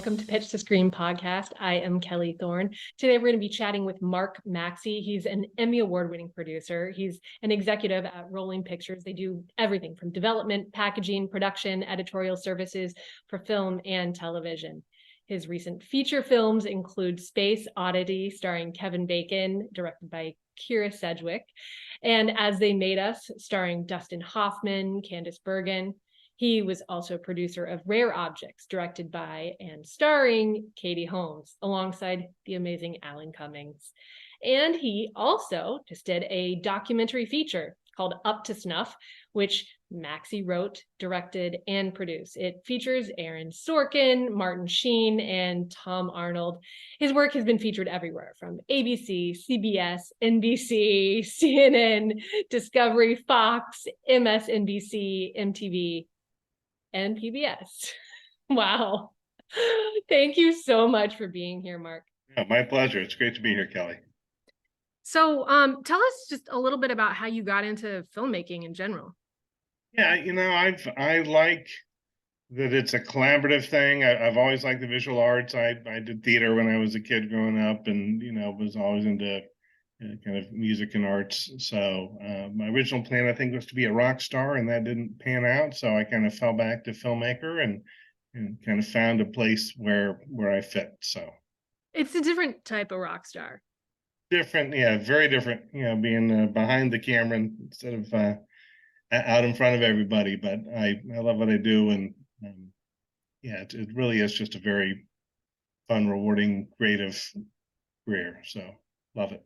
welcome to Pitch to Screen podcast. I am Kelly Thorne. Today, we're going to be chatting with Mark Maxey. He's an Emmy award-winning producer. He's an executive at Rolling Pictures. They do everything from development, packaging, production, editorial services for film and television. His recent feature films include Space Oddity, starring Kevin Bacon, directed by Kira Sedgwick, and As They Made Us, starring Dustin Hoffman, Candice Bergen. He was also a producer of Rare Objects, directed by and starring Katie Holmes, alongside the amazing Alan Cummings. And he also just did a documentary feature called Up to Snuff, which Maxey wrote, directed, and produced. It features Aaron Sorkin, Martin Sheen, and Tom Arnold. His work has been featured everywhere from ABC, CBS, NBC, CNN, Discovery, Fox, MSNBC, MTV, and PBS. Wow. Thank you so much for being here, Mark. Yeah, my pleasure. It's great to be here, Kelly. So tell us just a little bit about how you got into filmmaking in general. Yeah, I like that it's a collaborative thing. I've always liked the visual arts. I did theater when I was a kid growing up, and was always into kind of music and arts. So my original plan, I think, was to be a rock star, and that didn't pan out. So I kind of fell back to filmmaker and kind of found a place where I fit. So it's a different type of rock star. Different, yeah, very different. Being behind the camera instead of out in front of everybody. But I love what I do, and yeah, it really is just a very fun, rewarding, creative career. So love it.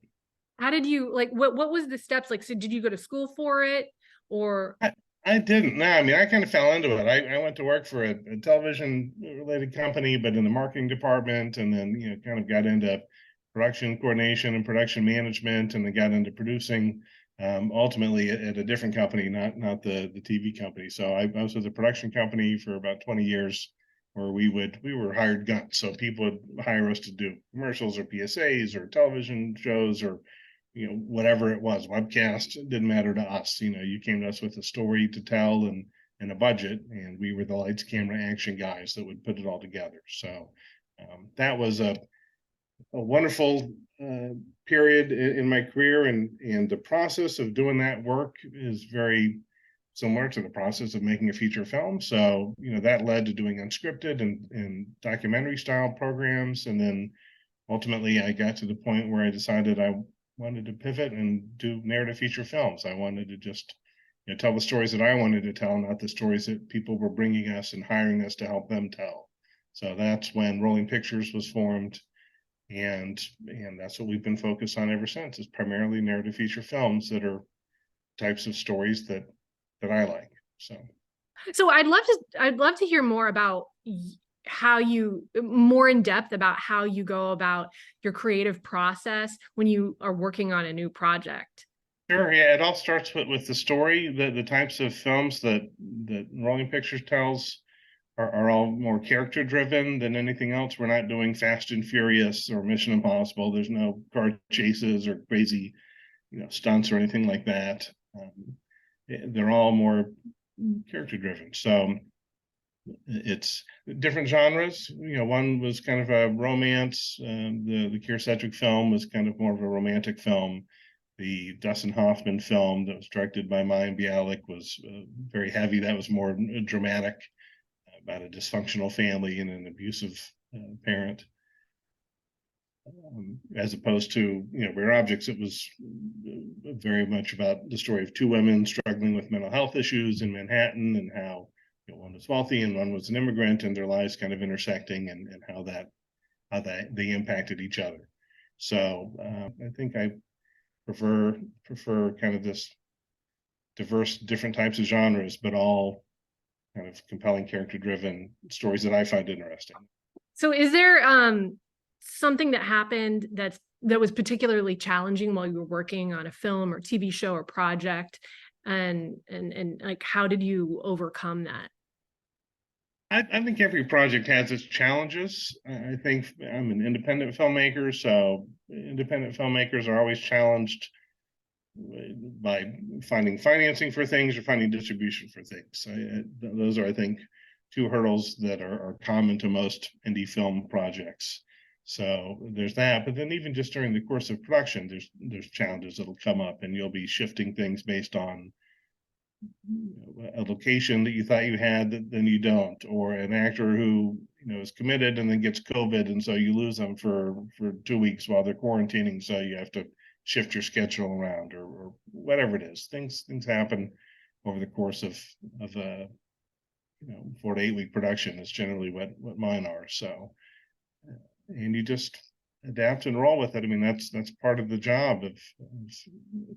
How did you what was the steps like? So did you go to school for it, or? I didn't. No, I mean, I kind of fell into it. I went to work for a television related company, but in the marketing department, and then kind of got into production coordination and production management, and then got into producing. Ultimately at a different company, not the TV company. So I was with a production company for about 20 years, where we were hired guns. So people would hire us to do commercials or PSAs or television shows or whatever it was, webcast. It didn't matter to us. You came to us with a story to tell and a budget, and we were the lights, camera, action guys that would put it all together. So that was a wonderful period in my career, and the process of doing that work is very similar to the process of making a feature film. So that led to doing unscripted and documentary style programs, and then ultimately I got to the point where I decided I wanted to pivot and do narrative feature films. I wanted to just tell the stories that I wanted to tell, not the stories that people were bringing us and hiring us to help them tell. So that's when Rolling Pictures was formed. And that's what we've been focused on ever since, is primarily narrative feature films that are types of stories that I like. So I'd love to hear more about more in depth about how you go about your creative process when you are working on a new project. Sure. Yeah, it all starts with the story. The types of films that Rolling Pictures tells are all more character driven than anything else. We're not doing Fast and Furious or Mission Impossible. There's no car chases or crazy, stunts or anything like that. They're all more character driven. So it's different genres. One was kind of a romance. The Kira Sedgwick film was kind of more of a romantic film. The Dustin Hoffman film that was directed by Mayim Bialik was very heavy. That was more dramatic, about a dysfunctional family and an abusive parent, as opposed to Rare Objects. It was very much about the story of two women struggling with mental health issues in Manhattan, and how one was wealthy and one was an immigrant, and their lives kind of intersecting, and how they impacted each other. So I think I prefer kind of this diverse, different types of genres, but all kind of compelling, character-driven stories that I find interesting. So is there something that happened that was particularly challenging while you were working on a film or TV show or project, and like how did you overcome that? I think every project has its challenges. I think I'm an independent filmmaker, so independent filmmakers are always challenged by finding financing for things or finding distribution for things. Those are, I think, two hurdles that are common to most indie film projects. So there's that, but then even just during the course of production, there's challenges that'll come up, and you'll be shifting things based on a location that you thought you had that then you don't, or an actor who is committed and then gets COVID, and so you lose them for 2 weeks while they're quarantining, so you have to shift your schedule around, or whatever it is. Things happen over the course of a 4 to 8 week production is generally what mine are. So, and you just adapt and roll with it. I mean, that's part of the job of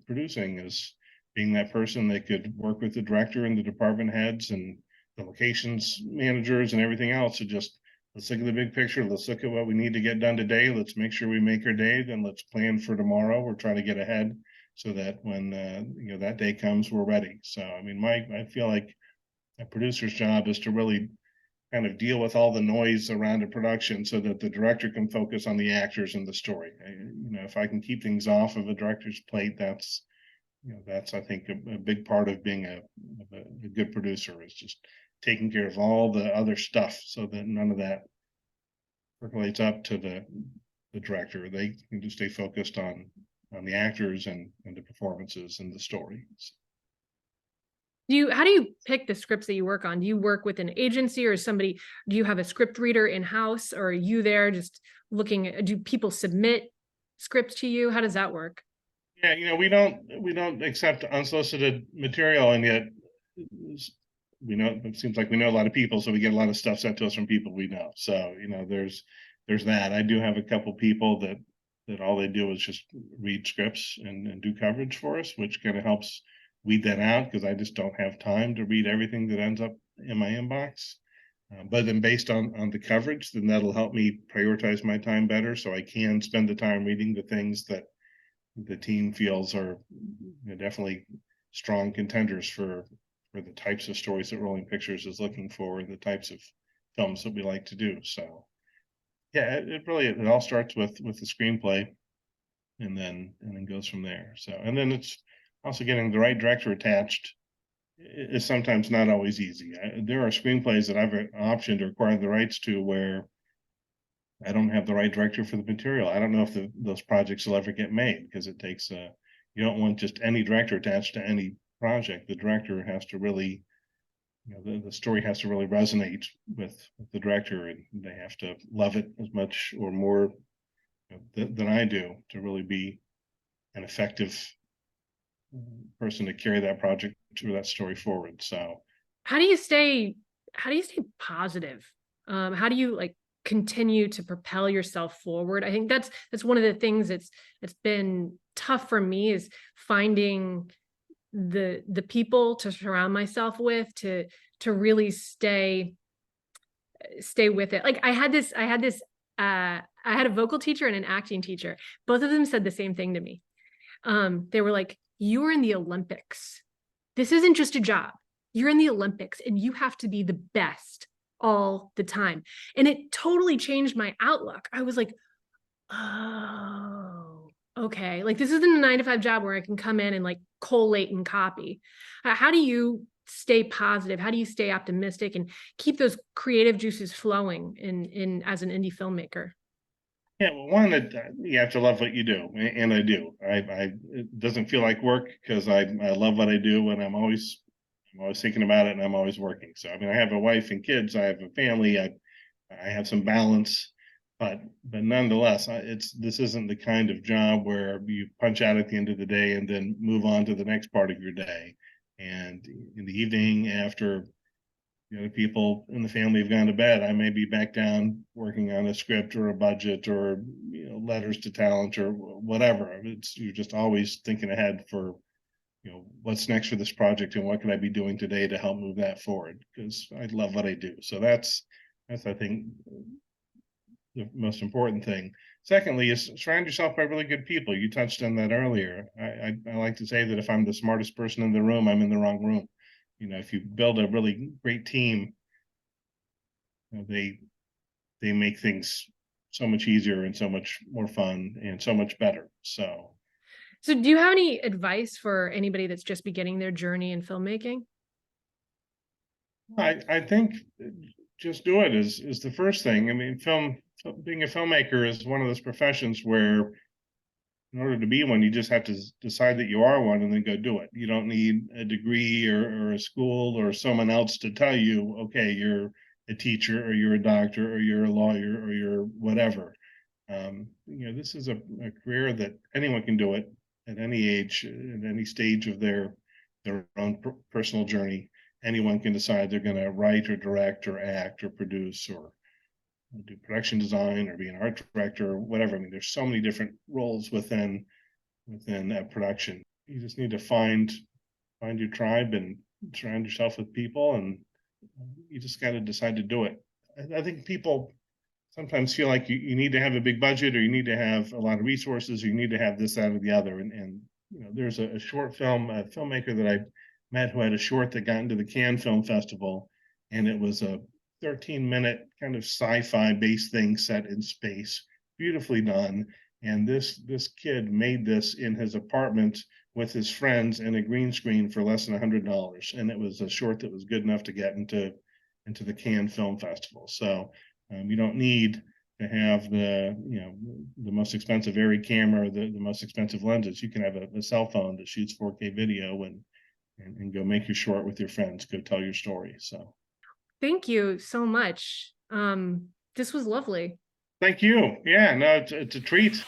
producing, is being that person that could work with the director and the department heads and the locations managers and everything else to just, let's look at the big picture. Let's look at what we need to get done today. Let's make sure we make our day. Then let's plan for tomorrow. We're trying to get ahead so that when that day comes, we're ready. So, I mean, I feel like a producer's job is to really kind of deal with all the noise around a production so that the director can focus on the actors and the story. If I can keep things off of a director's plate, that's I think a big part of being a good producer, is just taking care of all the other stuff so that none of that percolates up to the director. They can just stay focused on the actors and the performances and the story. How do you pick the scripts that you work on? Do you work with an agency or somebody? Do you have a script reader in-house, or are you there just looking? Do people submit scripts to you? How does that work? Yeah, we don't accept unsolicited material, and yet it seems like we know a lot of people, so we get a lot of stuff sent to us from people we know. So there's that. I do have a couple people that all they do is just read scripts and do coverage for us, which kind of helps weed that out, because I just don't have time to read everything that ends up in my inbox. But then based on the coverage, then that'll help me prioritize my time better, so I can spend the time reading the things that the team feels are definitely strong contenders for the types of stories that Rolling Pictures is looking for, and the types of films that we like to do. So yeah, it all starts with the screenplay, and then goes from there. So, and then it's also getting the right director attached is sometimes not always easy. There are screenplays that I've optioned or acquired the rights to where I don't have the right director for the material. I don't know if those projects will ever get made, because it takes you don't want just any director attached to any project. The director has to really, the story has to really resonate with the director, and they have to love it as much or more than I do to really be an effective person to carry that project or that story forward. So how do you stay positive? How do you continue to propel yourself forward? I think that's one of the things it's been tough for me, is finding the people to surround myself with to really stay with it. Like I had a vocal teacher and an acting teacher. Both of them said the same thing to me. They were like, "You are in the Olympics. This isn't just a job. You're in the Olympics, and you have to be the best all the time." And it totally changed my outlook. I was like, oh, okay. Like, this isn't a 9-to-5 job where I can come in and collate and copy. How do you stay positive? How do you stay optimistic and keep those creative juices flowing in as an indie filmmaker? yeah, well, one, that you have to love what you do, and I do. It doesn't feel like work, because I love what I do, and I'm always thinking about it, and I'm always working. So I mean, I have a wife and kids, I have a family, I have some balance, but nonetheless, this isn't the kind of job where you punch out at the end of the day and then move on to the next part of your day. And in the evening, after people in the family have gone to bed, I may be back down working on a script or a budget or letters to talent or whatever. You're just always thinking ahead for what's next for this project, and what can I be doing today to help move that forward, because I love what I do. So that's I think the most important thing. Secondly, is surround yourself by really good people. You touched on that earlier. I like to say that if I'm the smartest person in the room, I'm in the wrong room. If you build a really great team, they make things so much easier and so much more fun and so much better. So do you have any advice for anybody that's just beginning their journey in filmmaking? I think just do it is the first thing. I mean, being a filmmaker is one of those professions where in order to be one, you just have to decide that you are one and then go do it. You don't need a degree or a school or someone else to tell you, okay, you're a teacher or you're a doctor or you're a lawyer or you're whatever. This is a career that anyone can do it at any age, at any stage of their own personal journey. Anyone can decide they're going to write or direct or act or produce or do production design or be an art director or whatever. I mean, there's so many different roles within production. You just need to find your tribe and surround yourself with people, and you just got to decide to do it. I think people sometimes feel like you need to have a big budget or you need to have a lot of resources or you need to have this, that, or the other. And there's a short film, a filmmaker that I met who had a short that got into the Cannes Film Festival, and it was a 13-minute kind of sci-fi based thing set in space, beautifully done. And this kid made this in his apartment with his friends and a green screen for less than $100. And it was a short that was good enough to get into the Cannes Film Festival. So you don't need to have the most expensive Arri camera, the most expensive lenses. You can have a cell phone that shoots 4K video and go make your short with your friends. Go tell your story. So Thank you so much. This was lovely. thank you. Yeah, no, it's a treat.